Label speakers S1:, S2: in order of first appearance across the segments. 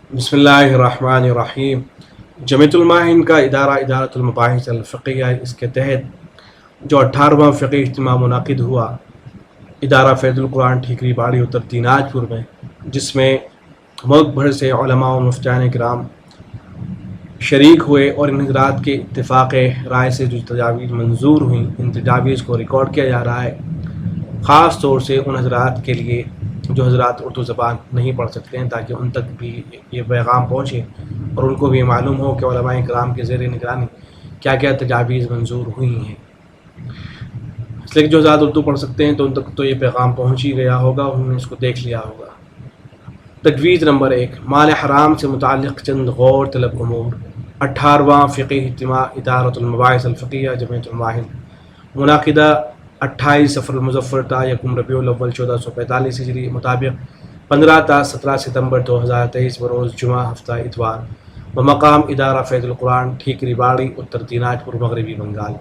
S1: بسم اللہ الرحمن الرحیم۔ جمیعۃ الماہن کا ادارہ ادارۃ المباحث الفقیہ، اس کے تحت جو 18واں فقی اجتماع منعقد ہوا ادارہ فیض القرآن ٹھیکری باڑی اتر دیناج پور میں، جس میں ملک بھر سے علماء و مفتیان کرام شریک ہوئے اور ان حضرات کے اتفاق رائے سے جو تجاویز منظور ہوئیں، ان تجاویز کو ریکارڈ کیا جا رہا ہے، خاص طور سے ان حضرات کے لیے جو حضرات اردو زبان نہیں پڑھ سکتے ہیں، تاکہ ان تک بھی یہ پیغام پہنچے اور ان کو بھی معلوم ہو کہ علماء کرام کے زیر نگرانی کیا کیا تجاویز منظور ہوئی ہیں۔ اس لیے کہ جو حضرات اردو پڑھ سکتے ہیں تو ان تک تو یہ پیغام پہنچ ہی گیا ہوگا، انہوں نے اس کو دیکھ لیا ہوگا۔ تجویز نمبر 1، مال حرام سے متعلق چند غور طلب امور۔ 18واں فقی اجتماع ادارۃ المباحث الفقیہ جمیعۃ الماہن منعقدہ 28 صفر المظفر تا 1 ربیع الاول 1445 ہجری مطابق 15 تا 17 ستمبر 2023 بروز جمعہ ہفتہ اتوار بمقام ادارہ فیض القرآن ٹھیکری باڑی اتر دیناج پور مغربی بنگال۔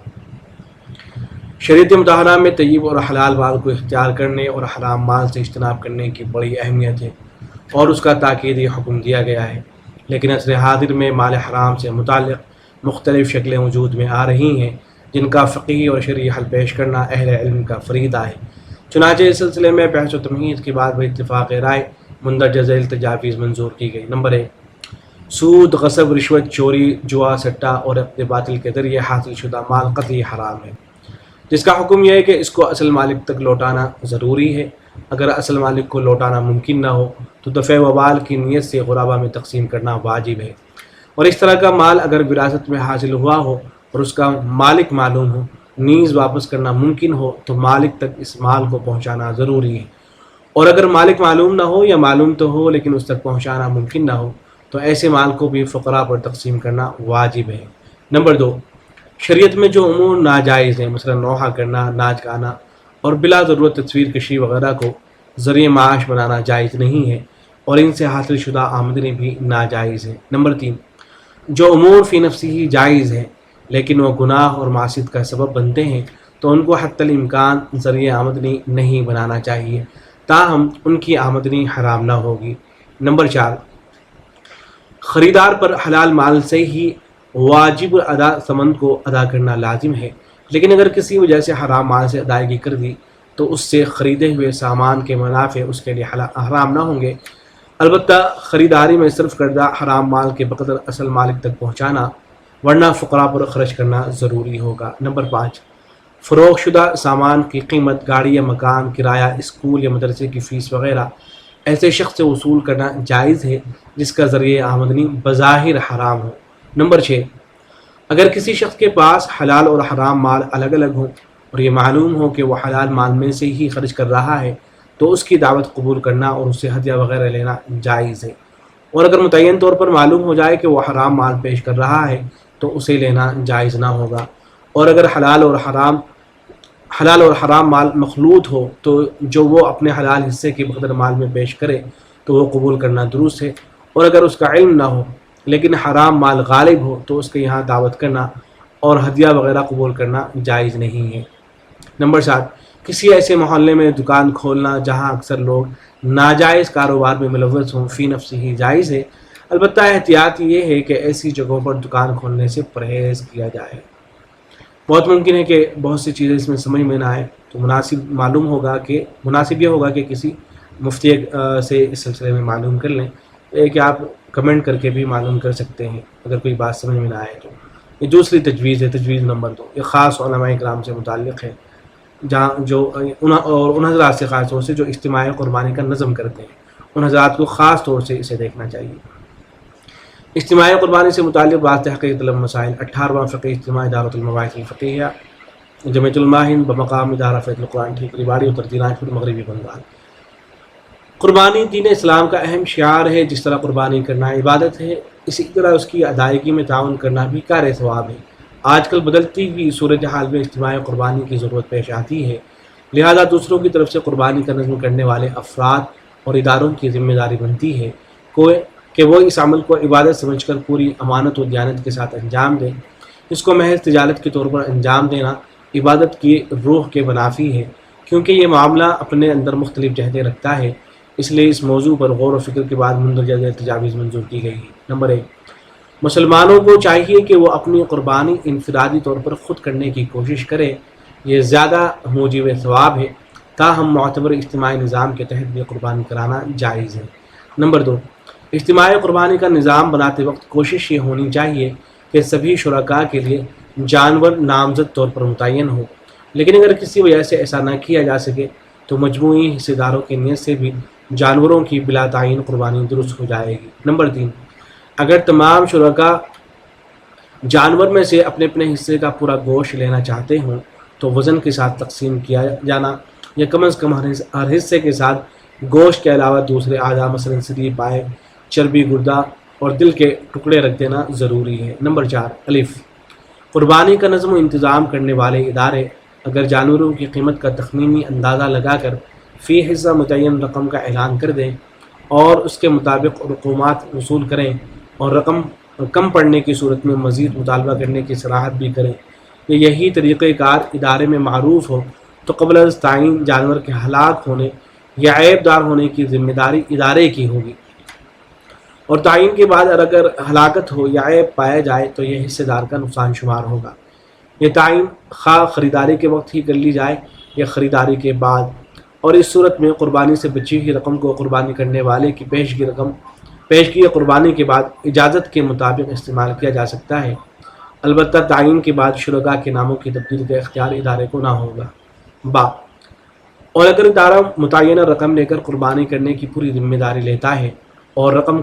S1: شریعت مطہرہ میں طیب اور حلال مال کو اختیار کرنے اور حرام مال سے اجتناب کرنے کی بڑی اہمیت ہے اور اس کا تاکیدی حکم دیا گیا ہے، لیکن عصر حاضر میں مال حرام سے متعلق مختلف شکلیں وجود میں آ رہی ہیں، جن کا فقہی اور شرعی حل پیش کرنا اہل علم کا فریضہ ہے۔ چنانچہ اس سلسلے میں بحث و تمہید کے بعد باتفاق رائے مندرجہ ذیل تجاویز منظور کی گئی۔ نمبر 1، سود، غصب، رشوت، چوری، جوا، سٹہ اور عقد باطل کے ذریعے حاصل شدہ مال قطعی حرام ہے، جس کا حکم یہ ہے کہ اس کو اصل مالک تک لوٹانا ضروری ہے۔ اگر اصل مالک کو لوٹانا ممکن نہ ہو تو دفع وبال کی نیت سے غربا میں تقسیم کرنا واجب ہے، اور اس طرح کا مال اگر وراثت میں حاصل ہوا ہو اور اس کا مالک معلوم ہو، نیز واپس کرنا ممکن ہو تو مالک تک اس مال کو پہنچانا ضروری ہے، اور اگر مالک معلوم نہ ہو یا معلوم تو ہو لیکن اس تک پہنچانا ممکن نہ ہو تو ایسے مال کو بھی فقراء پر تقسیم کرنا واجب ہے۔ نمبر 2، شریعت میں جو امور ناجائز ہیں، مثلا نوحہ کرنا، ناچ گانا اور بلا ضرورت تصویر کشی وغیرہ کو ذریعہ معاش بنانا جائز نہیں ہے، اور ان سے حاصل شدہ آمدنی بھی ناجائز ہے۔ نمبر 3، جو امور فی نفسی ہی جائز ہیں لیکن وہ گناہ اور معصیت کا سبب بنتے ہیں تو ان کو حتی الامکان ذریعہ آمدنی نہیں بنانا چاہیے، تاہم ان کی آمدنی حرام نہ ہوگی۔ نمبر 4، خریدار پر حلال مال سے ہی واجب ادا ثمن کو ادا کرنا لازم ہے، لیکن اگر کسی وجہ سے حرام مال سے ادائیگی کر دی تو اس سے خریدے ہوئے سامان کے منافع اس کے لیے حرام نہ ہوں گے، البتہ خریداری میں صرف کردہ حرام مال کے بقدر اصل مالک تک پہنچانا، ورنہ فقراء پر خرچ کرنا ضروری ہوگا۔ نمبر 5، فروخت شدہ سامان کی قیمت، گاڑی یا مکان کرایہ، اسکول یا مدرسے کی فیس وغیرہ ایسے شخص سے وصول کرنا جائز ہے جس کا ذریعہ آمدنی بظاہر حرام ہو۔ نمبر 6، اگر کسی شخص کے پاس حلال اور حرام مال الگ الگ ہوں اور یہ معلوم ہو کہ وہ حلال مال میں سے ہی خرچ کر رہا ہے تو اس کی دعوت قبول کرنا اور اس سے ہدیہ وغیرہ لینا جائز ہے، اور اگر متعین طور پر معلوم ہو جائے کہ وہ حرام مال پیش کر رہا ہے تو اسے لینا جائز نہ ہوگا، اور اگر حلال اور حرام مال مخلوط ہو تو جو وہ اپنے حلال حصے کے بقدر مال میں پیش کرے تو وہ قبول کرنا درست ہے، اور اگر اس کا علم نہ ہو لیکن حرام مال غالب ہو تو اس کے یہاں دعوت کرنا اور ہدیہ وغیرہ قبول کرنا جائز نہیں ہے۔ نمبر 7، کسی ایسے محلے میں دکان کھولنا جہاں اکثر لوگ ناجائز کاروبار میں ملوث ہوں فی نفسی ہی جائز ہے، البتہ احتیاط یہ ہے کہ ایسی جگہوں پر دکان کھولنے سے پرہیز کیا جائے۔ بہت ممکن ہے کہ بہت سی چیزیں اس میں سمجھ میں نہ آئے، تو مناسب یہ ہوگا کہ کسی مفتی سے اس سلسلے میں معلوم کر لیں، کہ آپ کمنٹ کر کے بھی معلوم کر سکتے ہیں اگر کوئی بات سمجھ میں نہ آئے تو۔ یہ دوسری تجویز ہے، تجویز نمبر 2، یہ خاص علماء کرام سے متعلق ہے، جہاں ان حضرات سے خاص طور سے جو اجتماع قربانی کا نظم کرتے ہیں، ان حضرات کو خاص طور سے اسے دیکھنا چاہیے۔ اجتماع قربانی سے متعلق بعض تحقیق طلب مسائل۔ 18واں فقی اجتماع ادارۃ المباحث الفقیہ جمیعۃ الماہن بمقام ادارہ فیض القرآن ٹھیکری باڑی اتر دیناج پور مغربی بنگال۔ قربانی دین اسلام کا اہم شعار ہے۔ جس طرح قربانی کرنا عبادت ہے، اسی طرح اس کی ادائیگی میں تعاون کرنا بھی کار ثواب ہے۔ آج کل بدلتی ہوئی صورتحال میں اجتماع قربانی کی ضرورت پیش آتی ہے، لہذا دوسروں کی طرف سے قربانی کا نظم کرنے والے افراد اور اداروں کی ذمہ داری بنتی ہے کہ وہ اس عمل کو عبادت سمجھ کر پوری امانت و دیانت کے ساتھ انجام دیں۔ اس کو محض تجارت کے طور پر انجام دینا عبادت کی روح کے منافی ہے، کیونکہ یہ معاملہ اپنے اندر مختلف جہتیں رکھتا ہے۔ اس لیے اس موضوع پر غور و فکر کے بعد مندرجہ ذیل تجاویز منظور کی گئی ہے۔ نمبر 1، مسلمانوں کو چاہیے کہ وہ اپنی قربانی انفرادی طور پر خود کرنے کی کوشش کرے، یہ زیادہ موجب ثواب ہے، تاہم معتبر اجتماعی نظام کے تحت بھی قربانی کرانا جائز ہے۔ نمبر 2، اجتماعی قربانی کا نظام بناتے وقت کوشش یہ ہونی چاہیے کہ سبھی شرکاء کے لیے جانور نامزد طور پر متعین ہو، لیکن اگر کسی وجہ سے ایسا نہ کیا جا سکے تو مجموعی حصے داروں کی نیت سے بھی جانوروں کی بلا تعین قربانی درست ہو جائے گی۔ نمبر 3، اگر تمام شرکاء جانور میں سے اپنے اپنے حصے کا پورا گوشت لینا چاہتے ہوں تو وزن کے ساتھ تقسیم کیا جانا یا کم از کم ہر حصے کے ساتھ گوشت کے علاوہ دوسرے اعضاء مثلاً سری، پائے، چربی، گردہ اور دل کے ٹکڑے رکھ دینا ضروری ہے۔ نمبر 4، الف، قربانی کا نظم و انتظام کرنے والے ادارے اگر جانوروں کی قیمت کا تخمینی اندازہ لگا کر فی حصہ متعین رقم کا اعلان کر دیں اور اس کے مطابق رقومات وصول کریں اور رقم کم پڑنے کی صورت میں مزید مطالبہ کرنے کی صلاحیت بھی کریں، یہی طریقہ کار ادارے میں معروف ہو تو قبل از تعین جانور کے ہلاک ہونے یا عیب دار ہونے کی ذمہ داری ادارے کی ہوگی، اور تعین کے بعد اگر ہلاکت ہو یا عیب پایا جائے تو یہ حصے دار کا نقصان شمار ہوگا۔ یہ تعین خواہ خریداری کے وقت ہی کر لی جائے یا خریداری کے بعد، اور اس صورت میں قربانی سے بچی ہوئی رقم کو قربانی کرنے والے کی پیشگی قربانی کے بعد اجازت کے مطابق استعمال کیا جا سکتا ہے، البتہ تعین کے بعد شرکاء کے ناموں کی تبدیلی کا اختیار ادارے کو نہ ہوگا۔ با، اور اگر ادارہ متعینہ رقم لے کر قربانی کرنے کی پوری ذمہ داری لیتا ہے اور رقم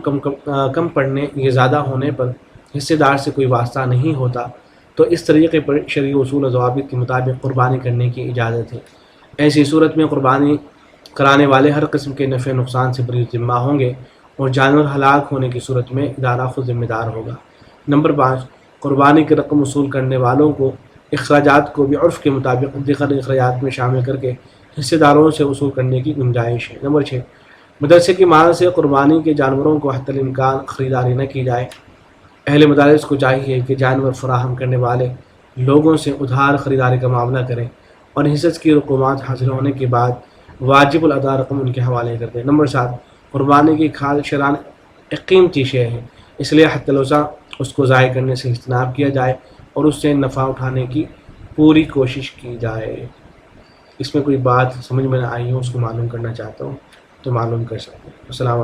S1: کم پڑنے یا زیادہ ہونے پر حصے دار سے کوئی واسطہ نہیں ہوتا تو اس طریقے پر شرعی اصول و ضوابط کے مطابق قربانی کرنے کی اجازت ہے۔ ایسی صورت میں قربانی کرانے والے ہر قسم کے نفع نقصان سے بری ذمہ ہوں گے اور جانور ہلاک ہونے کی صورت میں ادارہ خود ذمہ دار ہوگا۔ نمبر 5، قربانی کی رقم وصول کرنے والوں کو اخراجات کو بھی عرف کے مطابق دیگر اخراجات میں شامل کر کے حصے داروں سے وصول کرنے کی گنجائش ہے۔ نمبر 6، مدرسے کی مال سے قربانی کے جانوروں کو حتی الامکان خریداری نہ کی جائے۔ اہل مدارس کو چاہیے کہ جانور فراہم کرنے والے لوگوں سے ادھار خریداری کا معاملہ کریں اور حصص کی رقومات حاصل ہونے کے بعد واجب الادا رقم ان کے حوالے کر دیں۔ نمبر 7، قربانی کی کھال شرعاً ایک قیمتی شے ہے، اس لیے حتی الوسع اس کو ضائع کرنے سے اجتناب کیا جائے اور اس سے نفع اٹھانے کی پوری کوشش کی جائے۔ اس میں کوئی بات سمجھ میں نہ آئی ہو، اس کو معلوم کرنا چاہتا ہوں تو معلوم کر سکتے ہیں۔ السلام علیکم۔